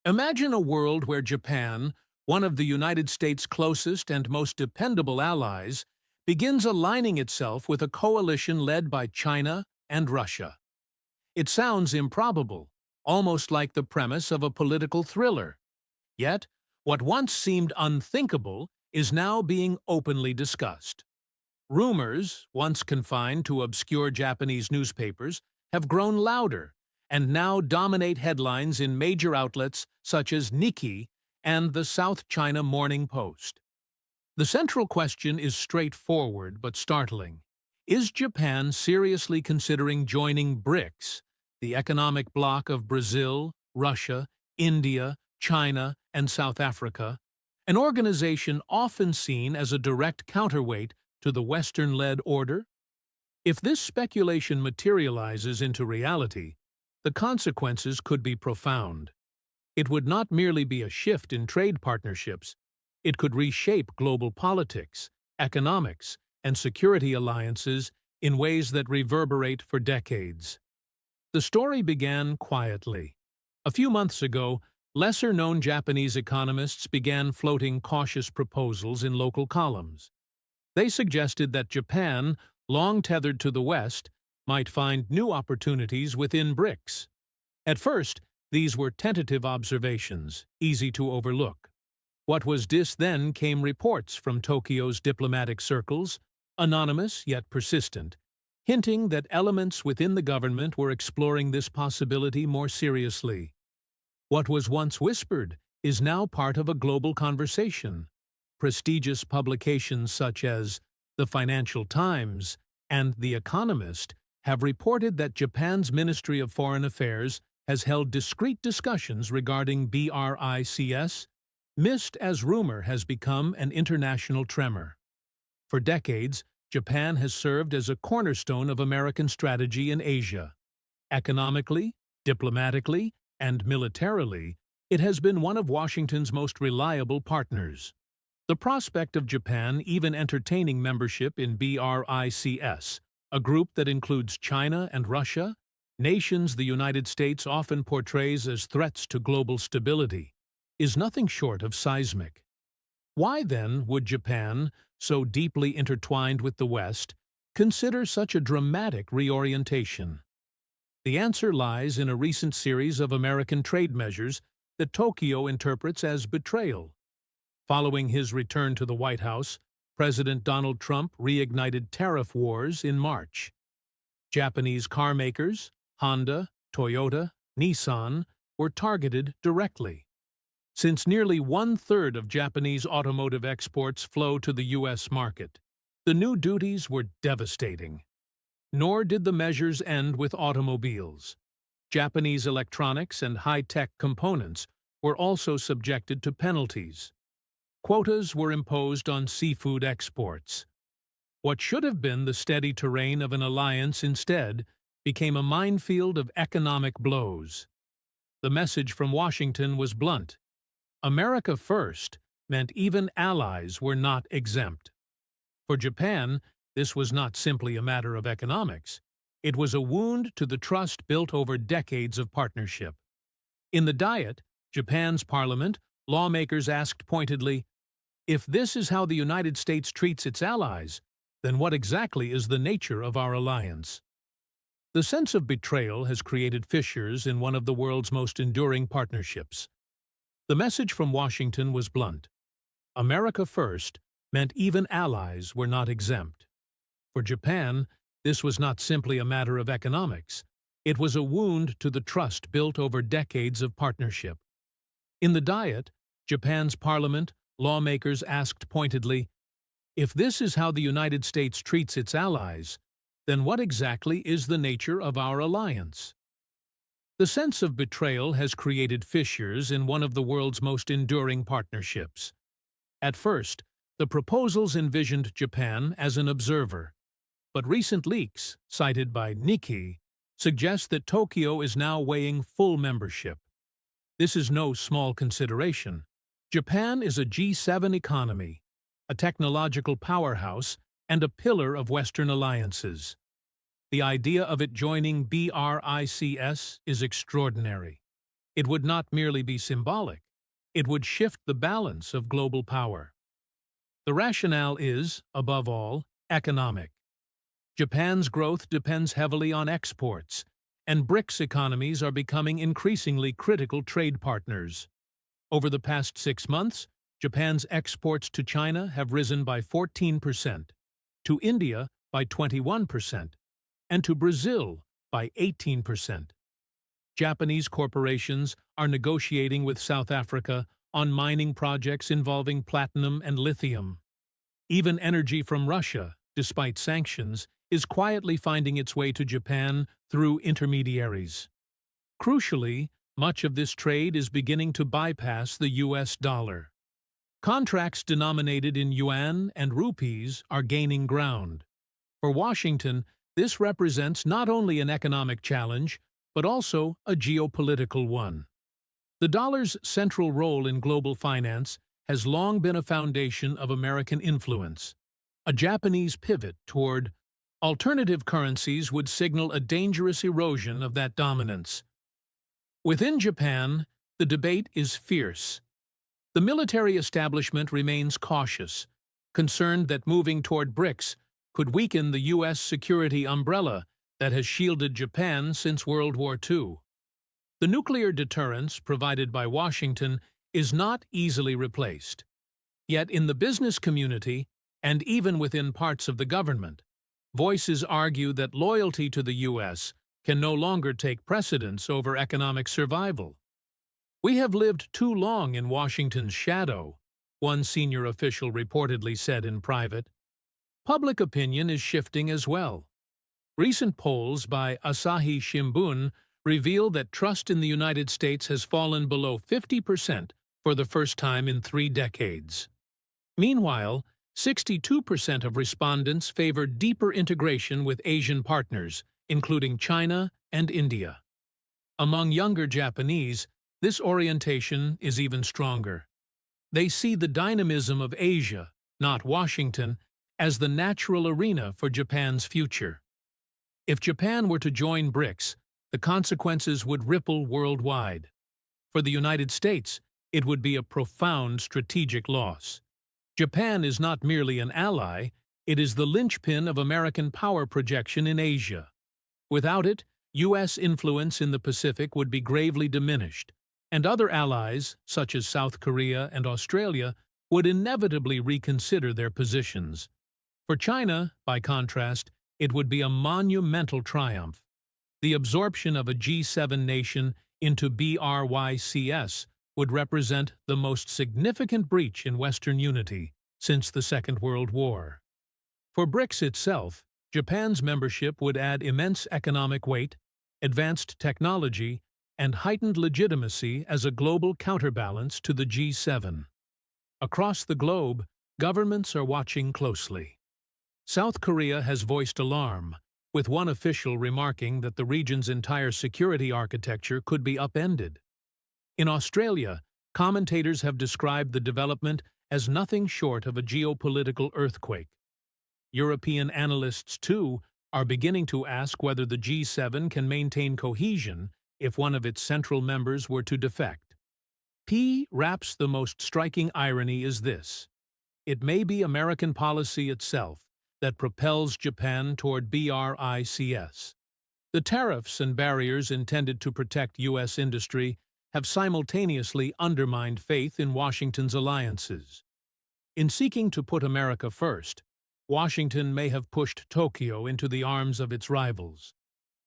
Imagine a world where Japan, one of the United States' closest and most dependable allies, begins aligning itself with a coalition led by China and Russia. It sounds improbable, almost like the premise of a political thriller. Yet, what once seemed unthinkable is now being openly discussed. Rumors, once confined to obscure Japanese newspapers, have grown louder and now dominate headlines in major outlets such as Nikkei and the South China Morning Post. The central question is straightforward but startling. Is Japan seriously considering joining BRICS, the economic bloc of Brazil, Russia, India, China, and South Africa, an organization often seen as a direct counterweight to the Western-led order? If this speculation materializes into reality, the consequences could be profound. It would not merely be a shift in trade partnerships, it could reshape global politics, economics, and security alliances in ways that reverberate for decades. The story began quietly. A few months ago, lesser-known Japanese economists began floating cautious proposals in local columns. They suggested that Japan, long tethered to the West, might find new opportunities within BRICS. At first, these were tentative observations, easy to overlook. What was then came reports from Tokyo's diplomatic circles, anonymous yet persistent, hinting that elements within the government were exploring this possibility more seriously. What was once whispered is now part of a global conversation. Prestigious publications such as the Financial Times and The Economist have reported that Japan's Ministry of Foreign Affairs has held discreet discussions regarding BRICS, mist as rumor has become an international tremor. For decades, Japan has served as a cornerstone of American strategy in Asia. Economically, diplomatically, and militarily, it has been one of Washington's most reliable partners. The prospect of Japan even entertaining membership in BRICS, a group that includes China and Russia, nations the United States often portrays as threats to global stability, is nothing short of seismic. Why then would Japan, so deeply intertwined with the West, consider such a dramatic reorientation? The answer lies in a recent series of American trade measures that Tokyo interprets as betrayal. Following his return to the White House, President Donald Trump reignited tariff wars in March. Japanese car makers, Honda, Toyota, Nissan, were targeted directly. Since nearly one-third of Japanese automotive exports flow to the U.S. market, the new duties were devastating. Nor did the measures end with automobiles. Japanese electronics and high-tech components were also subjected to penalties. Quotas were imposed on seafood exports. What should have been the steady terrain of an alliance instead became a minefield of economic blows. The message from Washington was blunt. America first meant even allies were not exempt. For Japan, this was not simply a matter of economics. It was a wound to the trust built over decades of partnership. In the Diet, Japan's parliament, lawmakers asked pointedly, "If this is how the United States treats its allies, then what exactly is the nature of our alliance?" The sense of betrayal has created fissures in one of the world's most enduring partnerships. The message from Washington was blunt. America first meant even allies were not exempt. For Japan, this was not simply a matter of economics. It was a wound to the trust built over decades of partnership. In the Diet, Japan's parliament, lawmakers asked pointedly, "If this is how the United States treats its allies, then what exactly is the nature of our alliance?" The sense of betrayal has created fissures in one of the world's most enduring partnerships. At first, the proposals envisioned Japan as an observer, but recent leaks, cited by Nikkei, suggest that Tokyo is now weighing full membership. This is no small consideration. Japan is a G7 economy, a technological powerhouse, and a pillar of Western alliances. The idea of it joining BRICS is extraordinary. it would not merely be symbolic, it would shift the balance of global power. The rationale is, above all, economic. Japan's growth depends heavily on exports, and BRICS economies are becoming increasingly critical trade partners. Over the past 6 months, Japan's exports to China have risen by 14%, to India by 21%, and to Brazil by 18%. Japanese corporations are negotiating with South Africa on mining projects involving platinum and lithium. Even energy from Russia, despite sanctions, is quietly finding its way to Japan through intermediaries. Crucially, much of this trade is beginning to bypass the US dollar. Contracts denominated in yuan and rupees are gaining ground. For Washington, this represents not only an economic challenge, but also a geopolitical one. The dollar's central role in global finance has long been a foundation of American influence. A Japanese pivot toward alternative currencies would signal a dangerous erosion of that dominance. Within Japan, the debate is fierce. The military establishment remains cautious, concerned that moving toward BRICS could weaken the U.S. security umbrella that has shielded Japan since World War II. The nuclear deterrence provided by Washington is not easily replaced. Yet in the business community, and even within parts of the government, voices argue that loyalty to the U.S. can no longer take precedence over economic survival. "We have lived too long in Washington's shadow," one senior official reportedly said in private. Public opinion is shifting as well. Recent polls by Asahi Shimbun reveal that trust in the United States has fallen below 50% for the first time in 3 decades. Meanwhile, 62% of respondents favor deeper integration with Asian partners, including China and India. Among younger Japanese, this orientation is even stronger. They see the dynamism of Asia, not Washington, as the natural arena for Japan's future. If Japan were to join BRICS, the consequences would ripple worldwide. For the United States, it would be a profound strategic loss. Japan is not merely an ally, it is the linchpin of American power projection in Asia. Without it, U.S. influence in the Pacific would be gravely diminished, and other allies, such as South Korea and Australia, would inevitably reconsider their positions. For China, by contrast, it would be a monumental triumph. The absorption of a G7 nation into BRYCS would represent the most significant breach in Western unity since the Second World War. For BRICS itself, Japan's membership would add immense economic weight, advanced technology, and heightened legitimacy as a global counterbalance to the G7. Across the globe, governments are watching closely. South Korea has voiced alarm, with one official remarking that the region's entire security architecture could be upended. In Australia, commentators have described the development as nothing short of a geopolitical earthquake. European analysts, too, are beginning to ask whether the G7 can maintain cohesion if one of its central members were to defect. Perhaps the most striking irony is this: it may be American policy itself that propels Japan toward BRICS. The tariffs and barriers intended to protect U.S. industry have simultaneously undermined faith in Washington's alliances. In seeking to put America first, Washington may have pushed Tokyo into the arms of its rivals.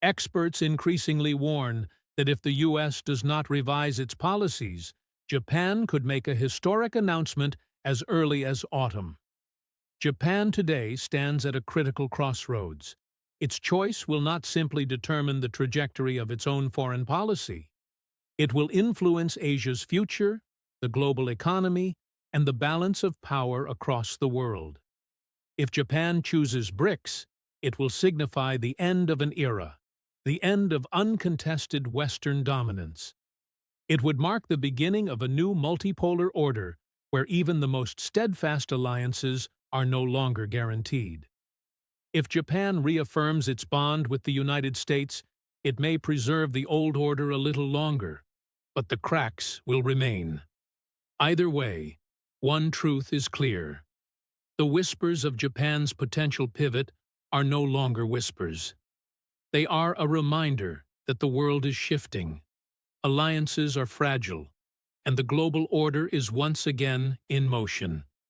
Experts increasingly warn that if the U.S. does not revise its policies, Japan could make a historic announcement as early as autumn. Japan today stands at a critical crossroads. Its choice will not simply determine the trajectory of its own foreign policy. It will influence Asia's future, the global economy, and the balance of power across the world. If Japan chooses BRICS, it will signify the end of an era, the end of uncontested Western dominance. It would mark the beginning of a new multipolar order where even the most steadfast alliances are no longer guaranteed. If Japan reaffirms its bond with the United States, it may preserve the old order a little longer. but the cracks will remain. Either way, one truth is clear. The whispers of Japan's potential pivot are no longer whispers. They are a reminder that the world is shifting, alliances are fragile, and the global order is once again in motion.